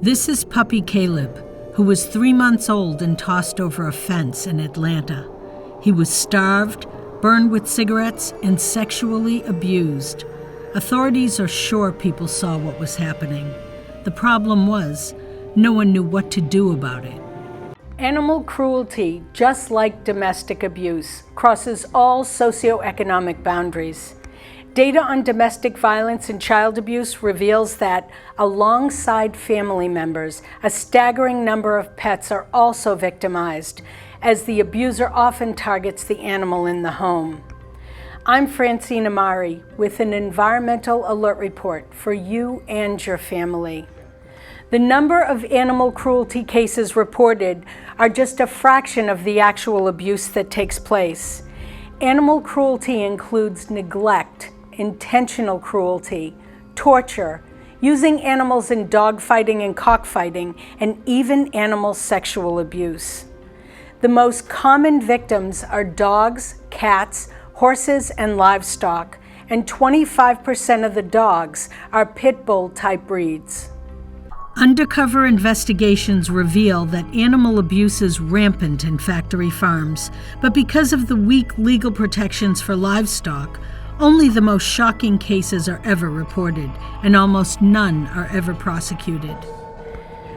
This is puppy Caleb, who was 3 months old and tossed over a fence in Atlanta. He was starved, burned with cigarettes, and sexually abused. Authorities are sure people saw what was happening. The problem was, no one knew what to do about it. Animal cruelty, just like domestic abuse, crosses all socioeconomic boundaries. Data on domestic violence and child abuse reveals that, alongside family members, a staggering number of pets are also victimized, as the abuser often targets the animal in the home. I'm Francine Amari with an Environmental Alert Report for you and your family. The number of animal cruelty cases reported are just a fraction of the actual abuse that takes place. Animal cruelty includes neglect, intentional cruelty, torture, using animals in dogfighting and cockfighting, and even animal sexual abuse. The most common victims are dogs, cats, horses, and livestock, and 25% of the dogs are pit bull type breeds. Undercover investigations reveal that animal abuse is rampant in factory farms, but because of the weak legal protections for livestock, only the most shocking cases are ever reported, and almost none are ever prosecuted.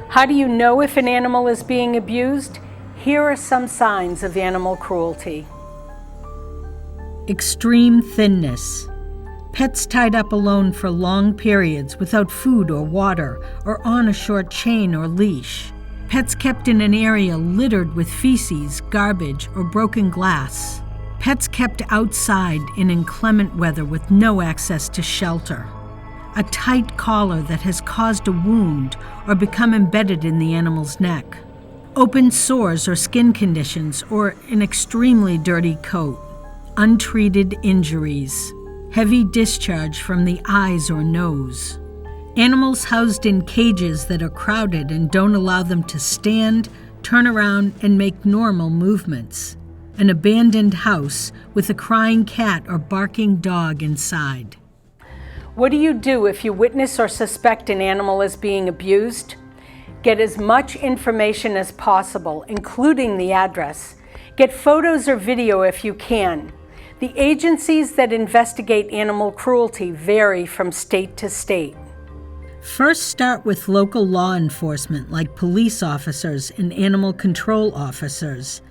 How do you know if an animal is being abused? Here are some signs of animal cruelty. Extreme thinness. Pets tied up alone for long periods without food or water, or on a short chain or leash. Pets kept in an area littered with feces, garbage, or broken glass. Pets kept outside in inclement weather with no access to shelter. A tight collar that has caused a wound or become embedded in the animal's neck. Open sores or skin conditions, or an extremely dirty coat. Untreated injuries. Heavy discharge from the eyes or nose. Animals housed in cages that are crowded and don't allow them to stand, turn around, and make normal movements. An abandoned house with a crying cat or barking dog inside. What do you do if you witness or suspect an animal is being abused? Get as much information as possible, including the address. Get photos or video if you can. The agencies that investigate animal cruelty vary from state to state. First, start with local law enforcement like police officers and animal control officers.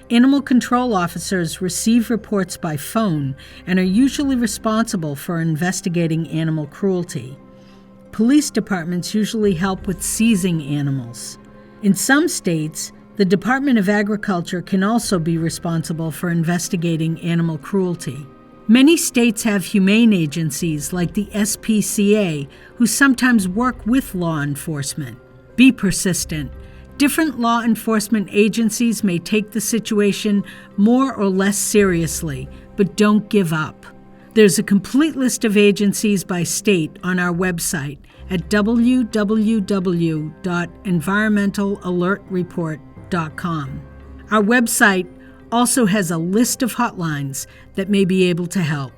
Animal control officers receive reports by phone and are usually responsible for investigating animal cruelty. Police departments usually help with seizing animals. In some states, the Department of Agriculture can also be responsible for investigating animal cruelty. Many states have humane agencies like the SPCA who sometimes work with law enforcement. Be persistent. Different law enforcement agencies may take the situation more or less seriously, but don't give up. There's a complete list of agencies by state on our website at www.environmentalalertreport.com. Our website also has a list of hotlines that may be able to help.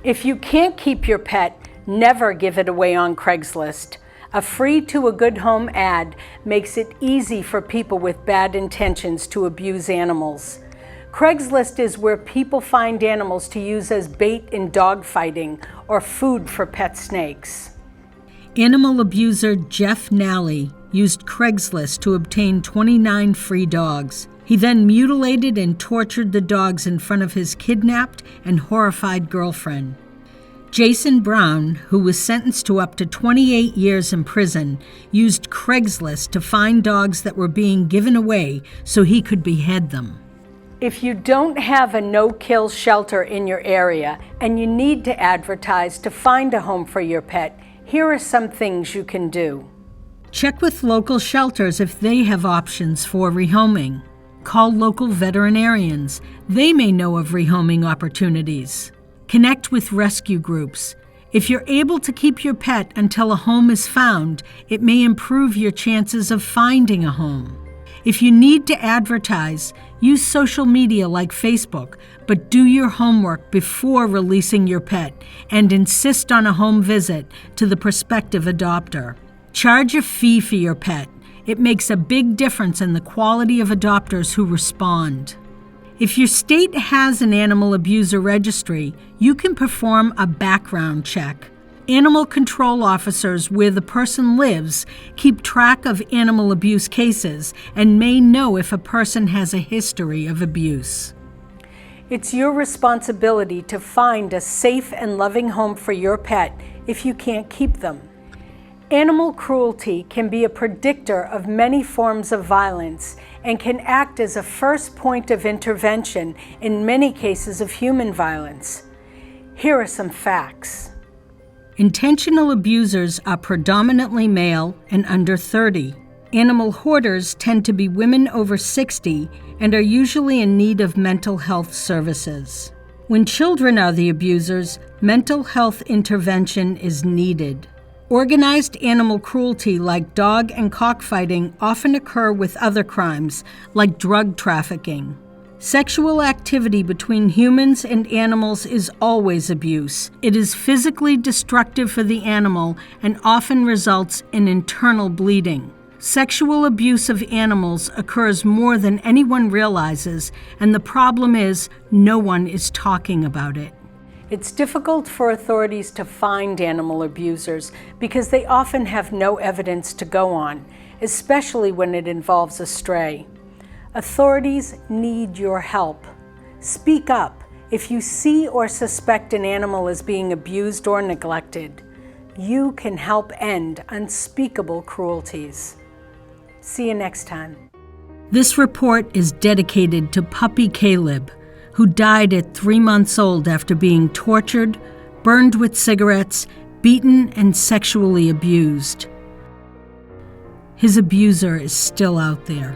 If you can't keep your pet, never give it away on Craigslist. A free to a good home ad makes it easy for people with bad intentions to abuse animals. Craigslist is where people find animals to use as bait in dogfighting or food for pet snakes. Animal abuser Jeff Nally used Craigslist to obtain 29 free dogs. He then mutilated and tortured the dogs in front of his kidnapped and horrified girlfriend. Jason Brown, who was sentenced to up to 28 years in prison, used Craigslist to find dogs that were being given away so he could behead them. If you don't have a no-kill shelter in your area and you need to advertise to find a home for your pet, here are some things you can do. Check with local shelters if they have options for rehoming. Call local veterinarians. They may know of rehoming opportunities. Connect with rescue groups. If you're able to keep your pet until a home is found, it may improve your chances of finding a home. If you need to advertise, use social media like Facebook, but do your homework before releasing your pet and insist on a home visit to the prospective adopter. Charge a fee for your pet. It makes a big difference in the quality of adopters who respond. If your state has an animal abuser registry, you can perform a background check. Animal control officers where the person lives keep track of animal abuse cases and may know if a person has a history of abuse. It's your responsibility to find a safe and loving home for your pet if you can't keep them. Animal cruelty can be a predictor of many forms of violence and can act as a first point of intervention in many cases of human violence. Here are some facts. Intentional abusers are predominantly male and under 30. Animal hoarders tend to be women over 60 and are usually in need of mental health services. When children are the abusers, mental health intervention is needed. Organized animal cruelty like dog and cockfighting often occur with other crimes, like drug trafficking. Sexual activity between humans and animals is always abuse. It is physically destructive for the animal and often results in internal bleeding. Sexual abuse of animals occurs more than anyone realizes, and the problem is no one is talking about it. It's difficult for authorities to find animal abusers because they often have no evidence to go on, especially when it involves a stray. Authorities need your help. Speak up if you see or suspect an animal is being abused or neglected. You can help end unspeakable cruelties. See you next time. This report is dedicated to puppy Caleb, who died at 3 months old after being tortured, burned with cigarettes, beaten, and sexually abused. His abuser is still out there.